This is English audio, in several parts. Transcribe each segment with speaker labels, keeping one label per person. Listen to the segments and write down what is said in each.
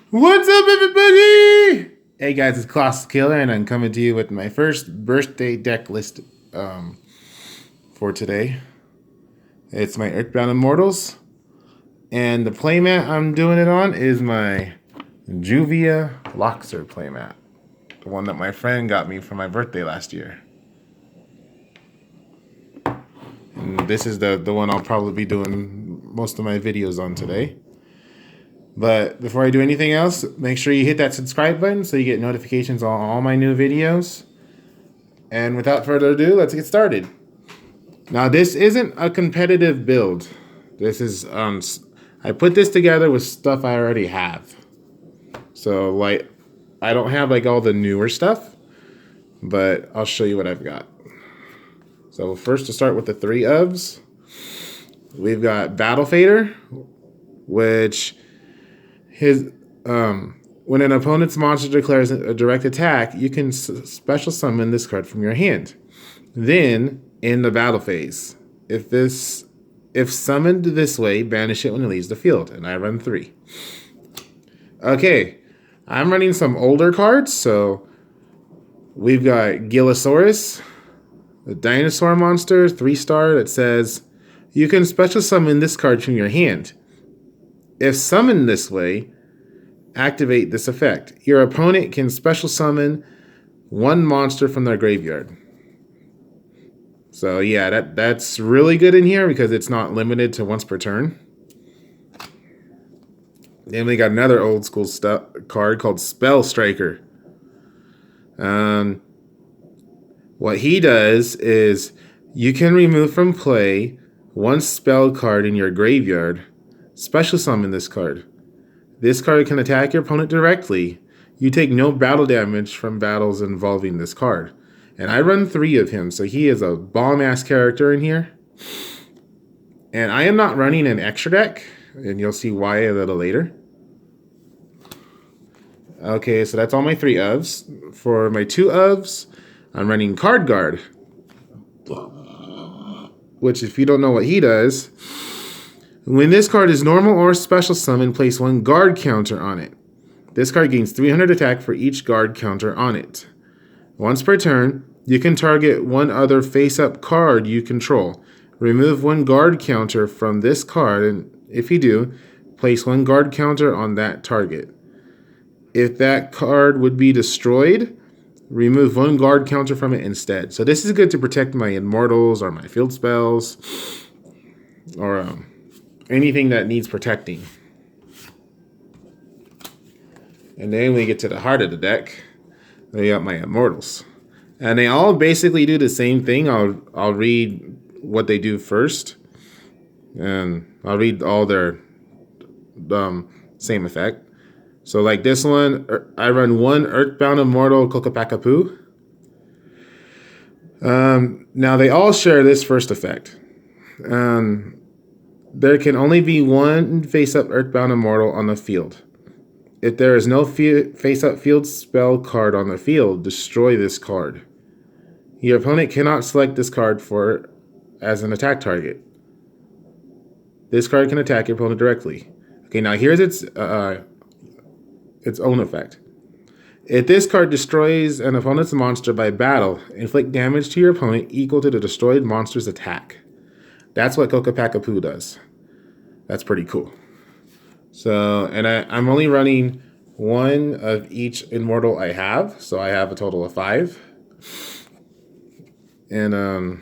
Speaker 1: What's up, everybody? Hey guys, it's Class Killer, and I'm coming to you with my first birthday deck list for today. It's my Earthbound Immortals, and the playmat I'm doing it on is my Juvia Loxer playmat, the one that my friend got me for my birthday last year. And this is the one I'll probably be doing most of my videos on today. But before I do anything else, make sure you hit that subscribe button so you get notifications on all my new videos. And without further ado, let's get started. Now, this isn't a competitive build. This is, I put this together with stuff I already have. So, like, I don't have, like, all the newer stuff, but I'll show you what I've got. So, first to start with the three ofs, we've got Battle Fader, which... when an opponent's monster declares a direct attack, you can special summon this card from your hand. Then, in the battle phase, if summoned this way, banish it when it leaves the field. And I run 3. Okay, I'm running some older cards. So we've got Gillosaurus, a dinosaur monster, 3-star that says you can special summon this card from your hand. If summoned this way, activate this effect. Your opponent can special summon one monster from their graveyard. So yeah, that's really good in here because it's not limited to once per turn. Then we got another old school card called Spell Striker. What he does is you can remove from play one spell card in your graveyard. Special summon this card. This card can attack your opponent directly. You take no battle damage from battles involving this card. And I run 3 of him, so he is a bomb-ass character in here. And I am not running an extra deck, and you'll see why a little later. Okay, so that's all my 3 ofs. For my 2 ofs, I'm running Card Guard. Which, if you don't know what he does... When this card is normal or special summon, place 1 guard counter on it. This card gains 300 attack for each guard counter on it. Once per turn, you can target one other face-up card you control. Remove 1 guard counter from this card, and if you do, place 1 guard counter on that target. If that card would be destroyed, remove 1 guard counter from it instead. So this is good to protect my Immortals or my field spells, or anything that needs protecting. And then we get to the heart of the deck. We got my Immortals. And they all basically do the same thing. I'll read what they do first. And I'll read all their same effect. So like this one, I run 1 Earthbound Immortal Kokopakapu. Now they all share this first effect. There can only be 1 face-up Earthbound Immortal on the field. If there is no face-up field spell card on the field, destroy this card. Your opponent cannot select this card as an attack target. This card can attack your opponent directly. Okay, now here's its own effect. If this card destroys an opponent's monster by battle, inflict damage to your opponent equal to the destroyed monster's attack. That's what Kokopakapu does. That's pretty cool. So, and I'm only running 1 of each Immortal I have. So I have a total of 5. And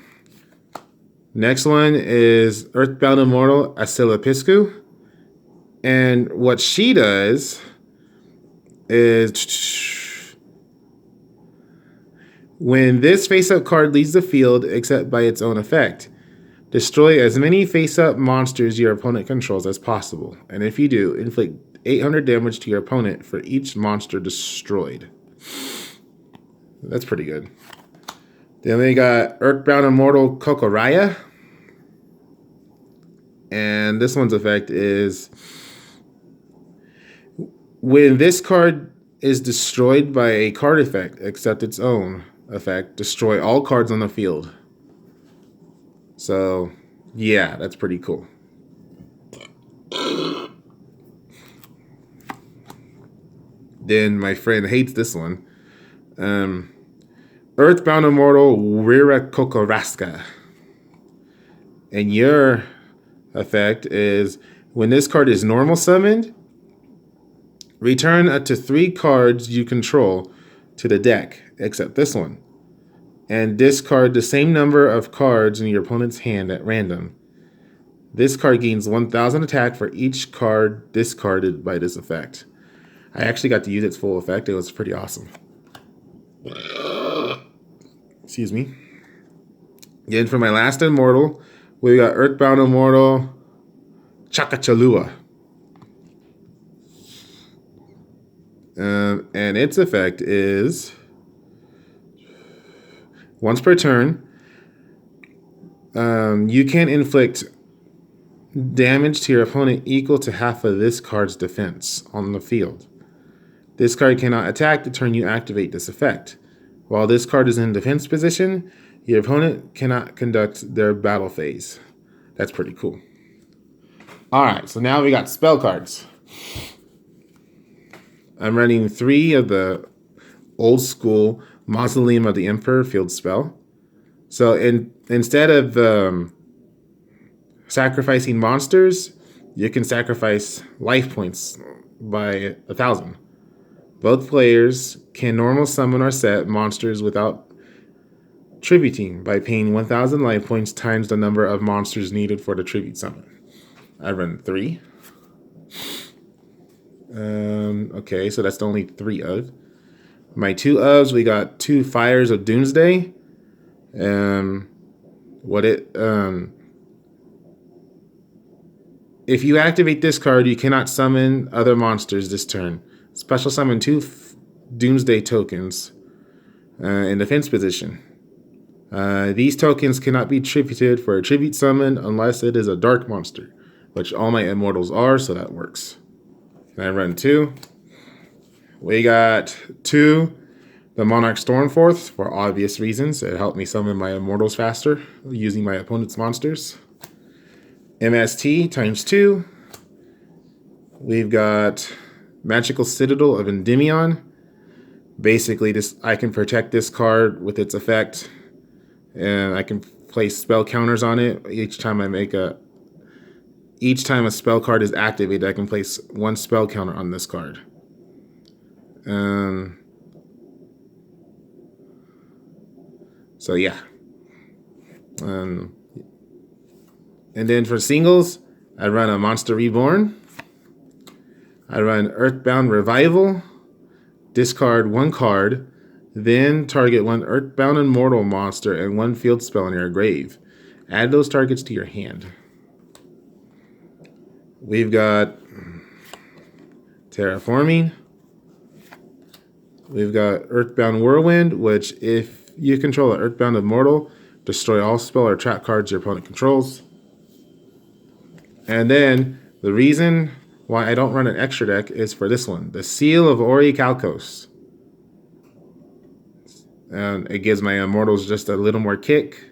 Speaker 1: next one is Earthbound Immortal Asilapiscu. And what she does is... when this face-up card leaves the field except by its own effect, destroy as many face-up monsters your opponent controls as possible. And if you do, inflict 800 damage to your opponent for each monster destroyed. That's pretty good. Then we got Earthbound Immortal Kokoraya. And this one's effect is... when this card is destroyed by a card effect except its own effect, destroy all cards on the field. So, yeah, that's pretty cool. Then my friend hates this one. Earthbound Immortal Rira Kokoraska. And your effect is when this card is normal summoned, return up to 3 cards you control to the deck, except this one. And discard the same number of cards in your opponent's hand at random. This card gains 1,000 attack for each card discarded by this effect. I actually got to use its full effect. It was pretty awesome. Excuse me. Again, for my last Immortal, we got Earthbound Immortal Chakachalua. And its effect is once per turn, you can inflict damage to your opponent equal to half of this card's defense on the field. This card cannot attack the turn you activate this effect. While this card is in defense position, your opponent cannot conduct their battle phase. That's pretty cool. Alright, so now we got spell cards. I'm running 3 of the old school Mausoleum of the Emperor field spell. So instead of sacrificing monsters, you can sacrifice life points by 1,000. Both players can normal summon or set monsters without tributing by paying 1,000 life points times the number of monsters needed for the tribute summon. I run 3. Okay, so that's the only 3 of. My 2 ofs, we got 2 Fires of Doomsday. If you activate this card, you cannot summon other monsters this turn. Special summon 2 Doomsday tokens in defense position. These tokens cannot be tributed for a tribute summon unless it is a dark monster, which all my Immortals are, so that works. And I run 2. We got 2 the Monarch Stormforth for obvious reasons. It helped me summon my Immortals faster using my opponent's monsters. MST times 2. We've got Magical Citadel of Endymion. Basically, I can protect this card with its effect, and I can place spell counters on it. Each time a spell card is activated, I can place 1 spell counter on this card. So yeah. And then for singles, I run a Monster Reborn. I run Earthbound Revival. Discard 1 card. Then target 1 Earthbound Immortal monster and 1 field spell in your grave. Add those targets to your hand. We've got Terraforming. We've got Earthbound Whirlwind, which if you control an Earthbound Immortal, destroy all spell or trap cards your opponent controls. And then the reason why I don't run an extra deck is for this one, the Seal of Orichalcos. And it gives my Immortals just a little more kick.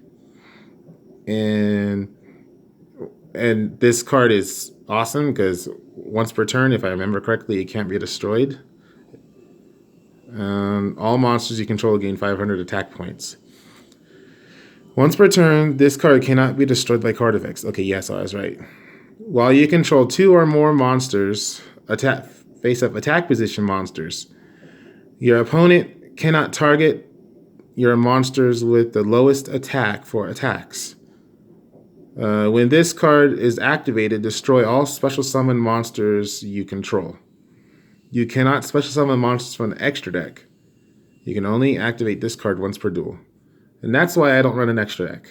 Speaker 1: And this card is awesome because once per turn, if I remember correctly, it can't be destroyed. All monsters you control gain 500 attack points. Once per turn, this card cannot be destroyed by card effects. Okay, yes, I was right. While you control 2 or more monsters, face-up attack position monsters, your opponent cannot target your monsters with the lowest attack for attacks. When this card is activated, destroy all special summon monsters you control. You cannot special summon monsters from the extra deck. You can only activate this card once per duel. And that's why I don't run an extra deck.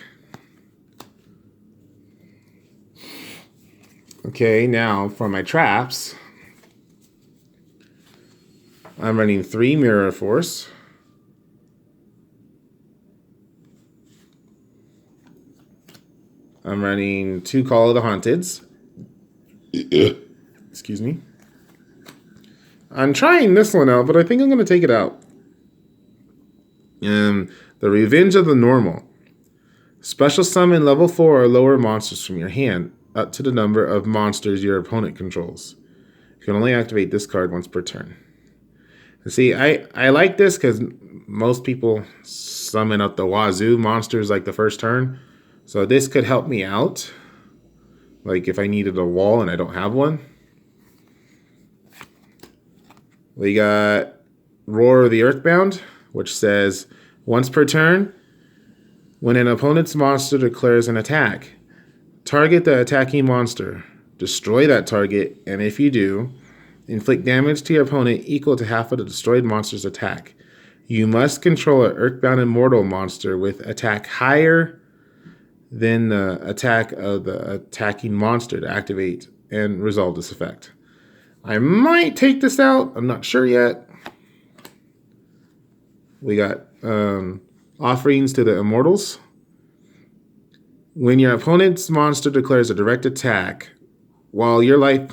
Speaker 1: Okay, now for my traps, I'm running 3 Mirror Force. I'm running 2 Call of the Haunteds. Excuse me. I'm trying this one out, but I think I'm going to take it out. The Revenge of the Normal. Special summon level 4 or lower monsters from your hand, up to the number of monsters your opponent controls. You can only activate this card once per turn. See, I like this because most people summon up the wazoo monsters like the first turn. So this could help me out. Like if I needed a wall and I don't have one. We got Roar of the Earthbound, which says once per turn, when an opponent's monster declares an attack, target the attacking monster, destroy that target, and if you do, inflict damage to your opponent equal to half of the destroyed monster's attack. You must control an Earthbound Immortal monster with attack higher than the attack of the attacking monster to activate and resolve this effect. I might take this out. I'm not sure yet. We got offerings to the Immortals. When your opponent's monster declares a direct attack, while you have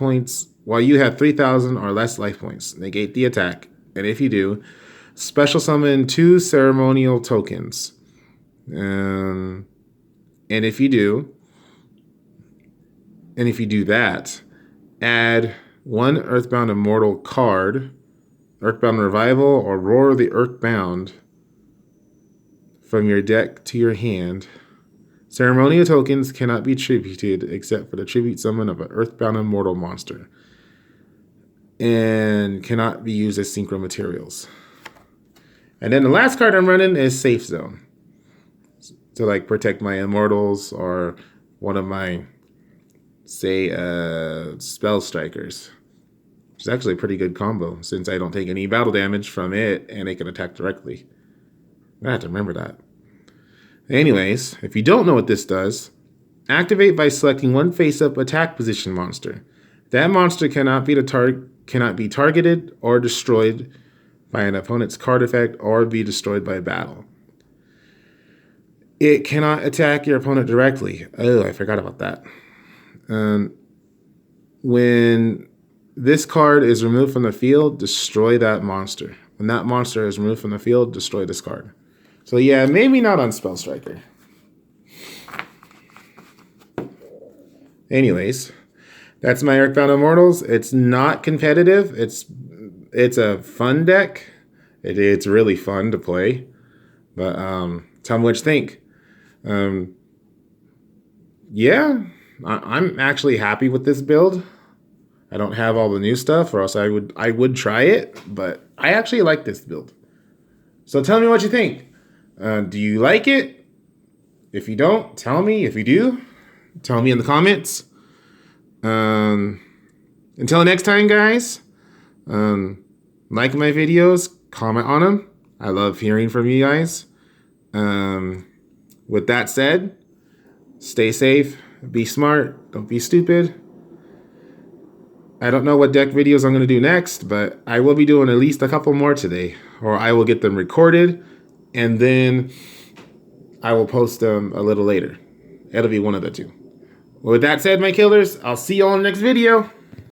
Speaker 1: 3,000 or less life points, negate the attack. And if you do, special summon 2 ceremonial tokens. And if you do that, add 1 Earthbound Immortal card, Earthbound Revival, or Roar of the Earthbound from your deck to your hand. Ceremonial tokens cannot be tributed except for the tribute summon of an Earthbound Immortal monster, and cannot be used as synchro materials. And then the last card I'm running is Safe Zone, to like protect my Immortals or one of my, say, Spell Strikers. Which is actually a pretty good combo since I don't take any battle damage from it and it can attack directly. I have to remember that. Anyways, if you don't know what this does, activate by selecting 1 face-up attack position monster. That monster cannot be targeted or destroyed by an opponent's card effect or be destroyed by battle. It cannot attack your opponent directly. Oh, I forgot about that. When this card is removed from the field, destroy that monster. When that monster is removed from the field, destroy this card. So yeah, maybe not on Spell Striker. Anyways, that's my Earthbound Immortals. It's not competitive. It's a fun deck. It's really fun to play. But tell me what you think. Yeah, I'm actually happy with this build. I don't have all the new stuff, or else I would try it. But I actually like this build. So tell me what you think. Do you like it? If you don't, tell me. If you do, tell me in the comments. Until next time, guys, like my videos, comment on them. I love hearing from you guys. With that said, stay safe, be smart, don't be stupid. I don't know what deck videos I'm going to do next, but I will be doing at least a couple more today, or I will get them recorded, and then I will post them a little later. It'll be one of the two. With that said, my killers, I'll see you all in the next video.